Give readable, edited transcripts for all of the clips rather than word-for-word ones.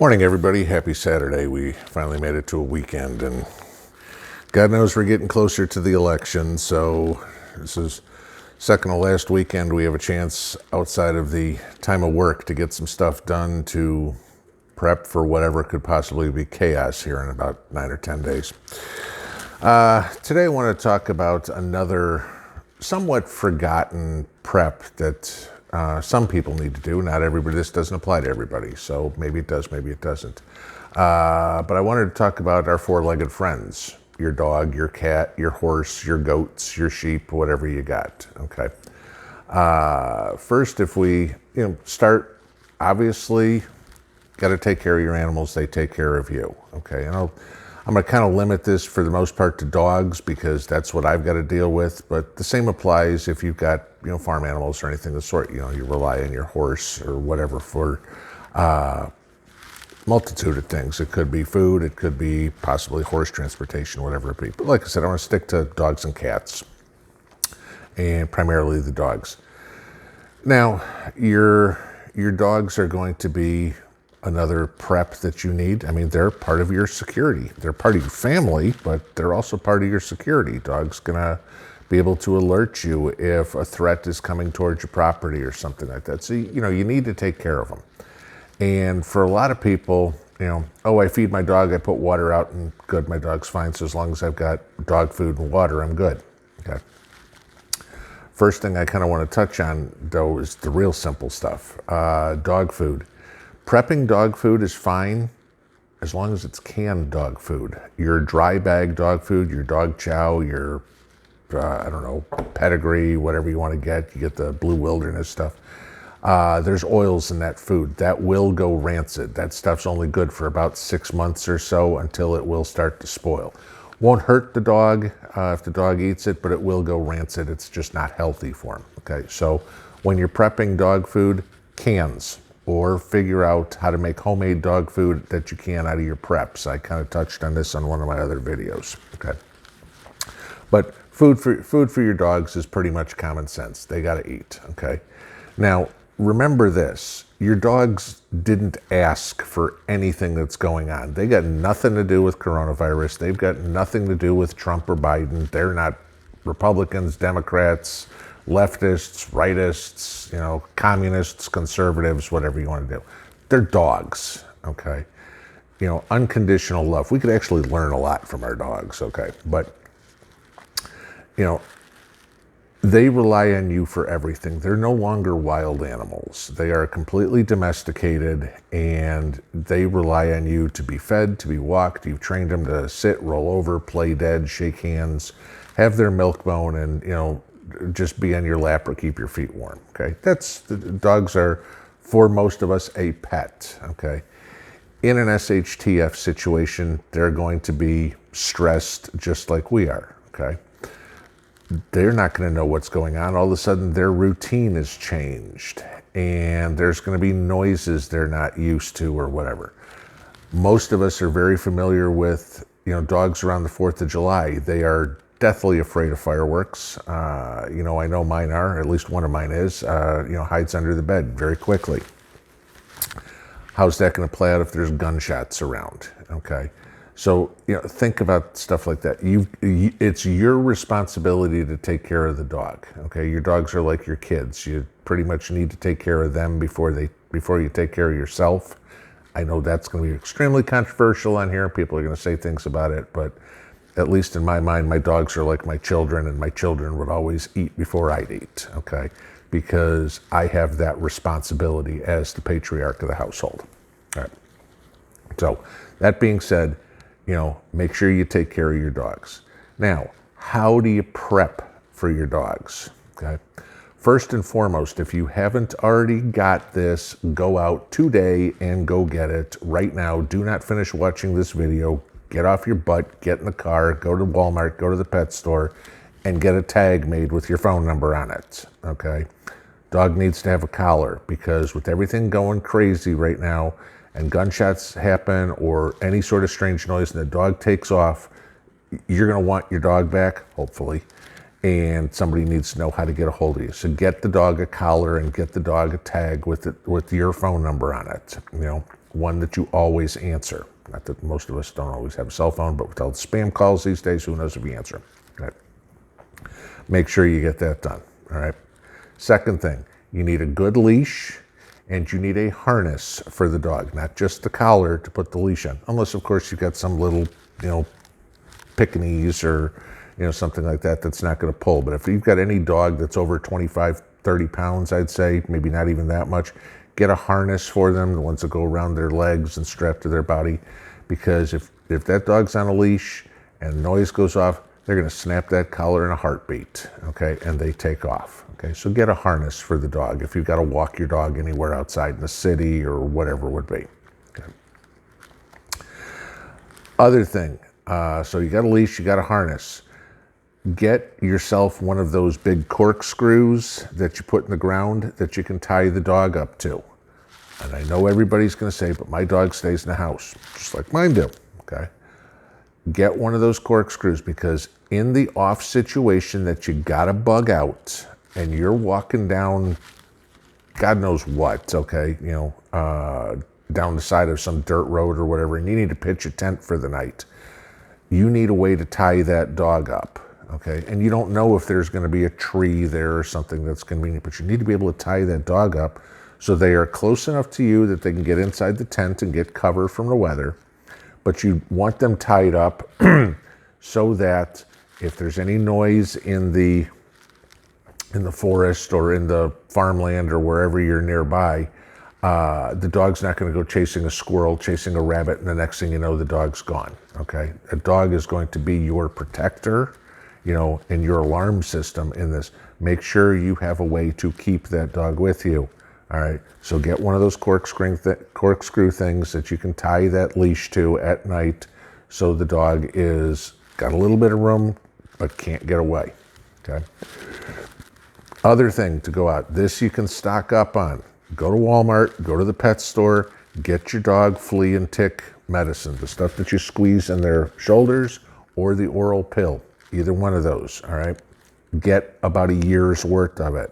Morning, everybody. Happy Saturday. We finally made it to a weekend, and God knows we're getting closer to the election. So this is second to last weekend. We have a chance outside of the time of work to get some stuff done to prep for whatever could possibly be chaos here in about 9 or 10 days. Today I want to talk about another somewhat forgotten prep that some people need to do. Not everybody. This doesn't apply to everybody, so maybe it does, maybe it doesn't. But I wanted to talk about our four-legged friends: your dog, your cat, your horse, your goats, your sheep, whatever you got. Okay. First, if we start, obviously, got to take care of your animals. They take care of you. Okay. And I'm going to kind of limit this for the most part to dogs because that's what I've got to deal with. But the same applies if you've got farm animals or anything of the sort. You rely on your horse or whatever for multitude of things. It could be food. It could be possibly horse transportation, whatever it be. But like I said, I want to stick to dogs and cats, and primarily the dogs. Now, your dogs are going to be another prep that you need. I mean, they're part of your security. They're part of your family, but they're also part of your security. Dog's gonna be able to alert you if a threat is coming towards your property or something like that. So, you need to take care of them. And for a lot of people, oh, I feed my dog, I put water out, and good, my dog's fine. So as long as I've got dog food and water, I'm good. Okay. First thing I kind of want to touch on, though, is the real simple stuff. Dog food. Prepping dog food is fine as long as it's canned dog food. Your dry bag dog food, your dog chow, your, pedigree, whatever you want to get. You get the Blue Wilderness stuff. There's oils in that food. That will go rancid. That stuff's only good for about 6 months or so until it will start to spoil. Won't hurt the dog if the dog eats it, but it will go rancid. It's just not healthy for him. Okay, so when you're prepping dog food, cans, or figure out how to make homemade dog food that you can out of your preps. I kind of touched on this on one of my other videos. Okay, but food for your dogs is pretty much common sense. They got to eat. Okay, now remember this: your dogs didn't ask for anything that's going on. They got nothing to do with coronavirus. They've got nothing to do with Trump or Biden. They're not Republicans, Democrats, leftists, rightists, communists, conservatives, whatever you want to do. They're dogs, okay? Unconditional love. We could actually learn a lot from our dogs, okay? But, they rely on you for everything. They're no longer wild animals. They are completely domesticated, and they rely on you to be fed, to be walked. You've trained them to sit, roll over, play dead, shake hands, have their milk bone, and, just be on your lap or keep your feet warm. Okay, dogs are, for most of us, a pet. Okay, in an SHTF situation, they're going to be stressed just like we are. Okay, they're not going to know what's going on. All of a sudden, their routine is changed, and there's going to be noises they're not used to or whatever. Most of us are very familiar with dogs around the 4th of July. They are deathly afraid of fireworks. I know mine are, at least one of mine is, hides under the bed very quickly. How's that going to play out if there's gunshots around? Okay. So, think about stuff like that. It's your responsibility to take care of the dog. Okay. Your dogs are like your kids. You pretty much need to take care of them before you take care of yourself. I know that's going to be extremely controversial on here. People are going to say things about it, but at least in my mind, my dogs are like my children, and my children would always eat before I'd eat, okay? Because I have that responsibility as the patriarch of the household. All right. So that being said, make sure you take care of your dogs. Now, how do you prep for your dogs? Okay. First and foremost, if you haven't already got this, go out today and go get it right now. Do not finish watching this video. Get off your butt, get in the car, go to Walmart, go to the pet store, and get a tag made with your phone number on it, okay? Dog needs to have a collar because with everything going crazy right now and gunshots happen or any sort of strange noise and the dog takes off, you're going to want your dog back, hopefully, and somebody needs to know how to get a hold of you. So get the dog a collar and get the dog a tag with your phone number on it, one that you always answer. Not that most of us don't always have a cell phone, but with all the spam calls these days, who knows if you answer them. Okay. Make sure you get that done. All right. Second thing, you need a good leash and you need a harness for the dog, not just the collar to put the leash on, unless of course you've got some little, Pekingese or, something like that that's not going to pull. But if you've got any dog that's over 25, 30 pounds, I'd say, maybe not even that much, get a harness for them, the ones that go around their legs and strap to their body, because if that dog's on a leash and noise goes off, they're going to snap that collar in a heartbeat, okay, and they take off, okay? So get a harness for the dog if you've got to walk your dog anywhere outside in the city or whatever it would be, okay? Other thing, so you got a leash, you got a harness. Get yourself one of those big corkscrews that you put in the ground that you can tie the dog up to. And I know everybody's going to say, but my dog stays in the house, just like mine do, okay? Get one of those corkscrews, because in the off situation that you got to bug out and you're walking down God knows what, okay, down the side of some dirt road or whatever, and you need to pitch a tent for the night, you need a way to tie that dog up. Okay, and you don't know if there's going to be a tree there or something that's convenient, but you need to be able to tie that dog up so they are close enough to you that they can get inside the tent and get cover from the weather. But you want them tied up so that if there's any noise in the forest or in the farmland or wherever you're nearby, the dog's not going to go chasing a squirrel, chasing a rabbit, and the next thing you know, the dog's gone. Okay, a dog is going to be your protector, in your alarm system in this. Make sure you have a way to keep that dog with you. All right, so get one of those corkscrew things that you can tie that leash to at night, so the dog is got a little bit of room but can't get away. Okay. Other thing to go out, this you can stock up on. Go to Walmart, go to the pet store, get your dog flea and tick medicine, the stuff that you squeeze in their shoulders or the oral pill. Either one of those, all right? Get about a year's worth of it.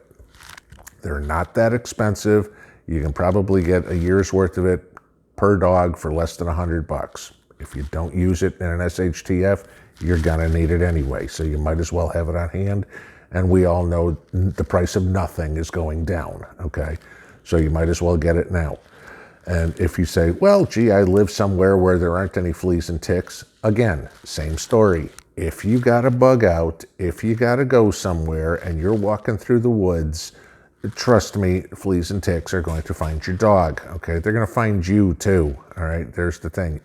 They're not that expensive. You can probably get a year's worth of it per dog for less than $100. If you don't use it in an SHTF, you're gonna need it anyway, so you might as well have it on hand. And we all know the price of nothing is going down, okay? So you might as well get it now. And if you say, well, gee, I live somewhere where there aren't any fleas and ticks, again, same story. If you got a bug out, if you got to go somewhere and you're walking through the woods, trust me, fleas and ticks are going to find your dog, okay? They're going to find you too, all right? There's the thing,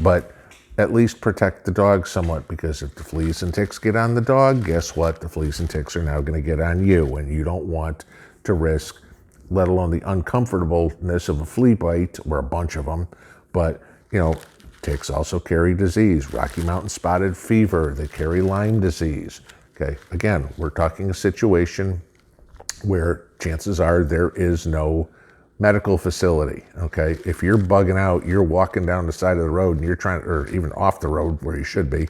but at least protect the dog somewhat, because if the fleas and ticks get on the dog, guess what? The fleas and ticks are now going to get on you, and you don't want to risk, let alone the uncomfortableness of a flea bite or a bunch of them, but, ticks also carry disease, Rocky Mountain spotted fever, they carry Lyme disease, okay? Again, we're talking a situation where chances are there is no medical facility, okay? If you're bugging out, you're walking down the side of the road and you're trying, or even off the road where you should be,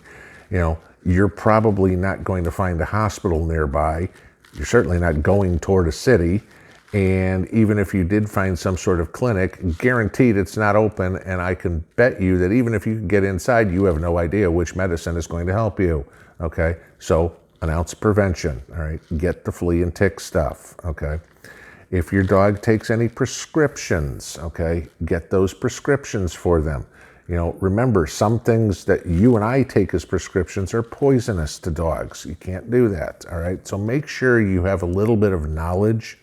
you're probably not going to find a hospital nearby. You're certainly not going toward a city. And even if you did find some sort of clinic, guaranteed it's not open. And I can bet you that even if you get inside, you have no idea which medicine is going to help you. Okay. So an ounce of prevention. All right. Get the flea and tick stuff. Okay. If your dog takes any prescriptions, okay, get those prescriptions for them. Remember, some things that you and I take as prescriptions are poisonous to dogs. You can't do that. All right. So make sure you have a little bit of knowledge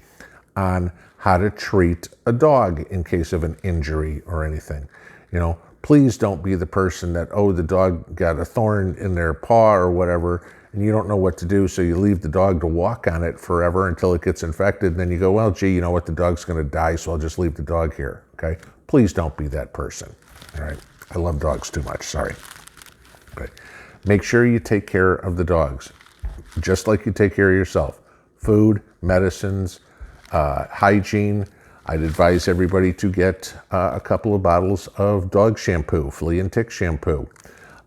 on how to treat a dog in case of an injury or anything. Please don't be the person that, the dog got a thorn in their paw or whatever, and you don't know what to do, so you leave the dog to walk on it forever until it gets infected, and then you go, well, gee, you know what, the dog's going to die, so I'll just leave the dog here, okay? Please don't be that person, all right? I love dogs too much, sorry. Okay. Make sure you take care of the dogs, just like you take care of yourself. Food, medicines, hygiene. I'd advise everybody to get a couple of bottles of dog shampoo, flea and tick shampoo.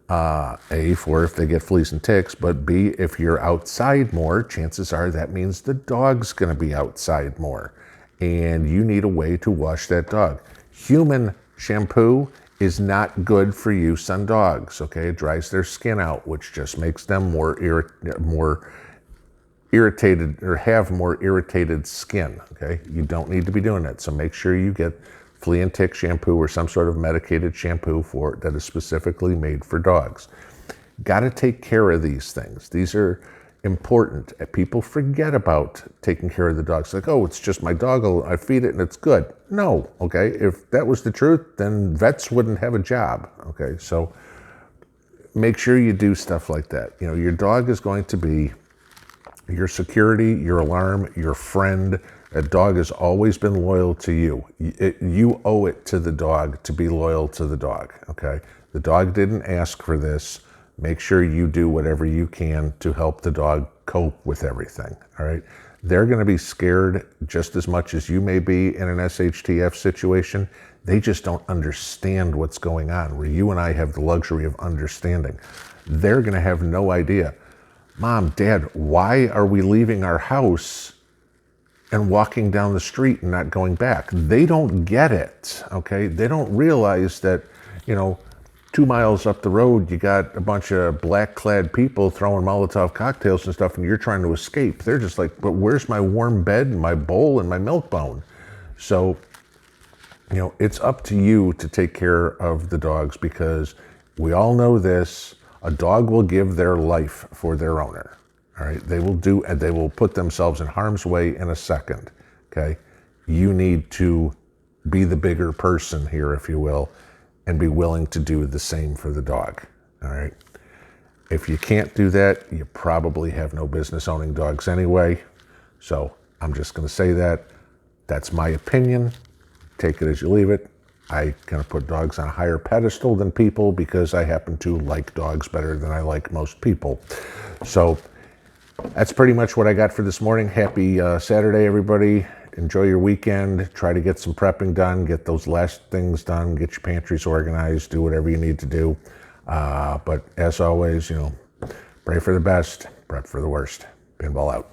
A, for if they get fleas and ticks, but B, if you're outside more, chances are that means the dog's going to be outside more. And you need a way to wash that dog. Human shampoo is not good for use on dogs, okay? It dries their skin out, which just makes them more irritated or have more irritated skin, okay? You don't need to be doing that. So make sure you get flea and tick shampoo or some sort of medicated shampoo that is specifically made for dogs. Got to take care of these things. These are important. People forget about taking care of the dogs. Like, oh, it's just my dog. I feed it and it's good. No, okay? If that was the truth, then vets wouldn't have a job, okay? So make sure you do stuff like that. You know, your dog is going to be your security, your alarm, your friend. A dog has always been loyal to you. You owe it to the dog to be loyal to the dog, okay? The dog didn't ask for this. Make sure you do whatever you can to help the dog cope with everything, all right? They're going to be scared just as much as you may be in an SHTF situation. They just don't understand what's going on, where you and I have the luxury of understanding. They're going to have no idea. Mom, Dad, why are we leaving our house and walking down the street and not going back? They don't get it, okay? They don't realize that, you know, 2 miles up the road, you got a bunch of black-clad people throwing Molotov cocktails and stuff, and you're trying to escape. They're just like, but where's my warm bed and my bowl and my milk bone? So, you know, it's up to you to take care of the dogs, because we all know this. A dog will give their life for their owner, all right? They will put themselves in harm's way in a second, okay? You need to be the bigger person here, if you will, and be willing to do the same for the dog, all right? If you can't do that, you probably have no business owning dogs anyway. So I'm just gonna say that. That's my opinion. Take it as you leave it. I kind of put dogs on a higher pedestal than people because I happen to like dogs better than I like most people. So that's pretty much what I got for this morning. Happy Saturday, everybody. Enjoy your weekend. Try to get some prepping done. Get those last things done. Get your pantries organized. Do whatever you need to do. But as always, you know, pray for the best, prep for the worst. Pinball out.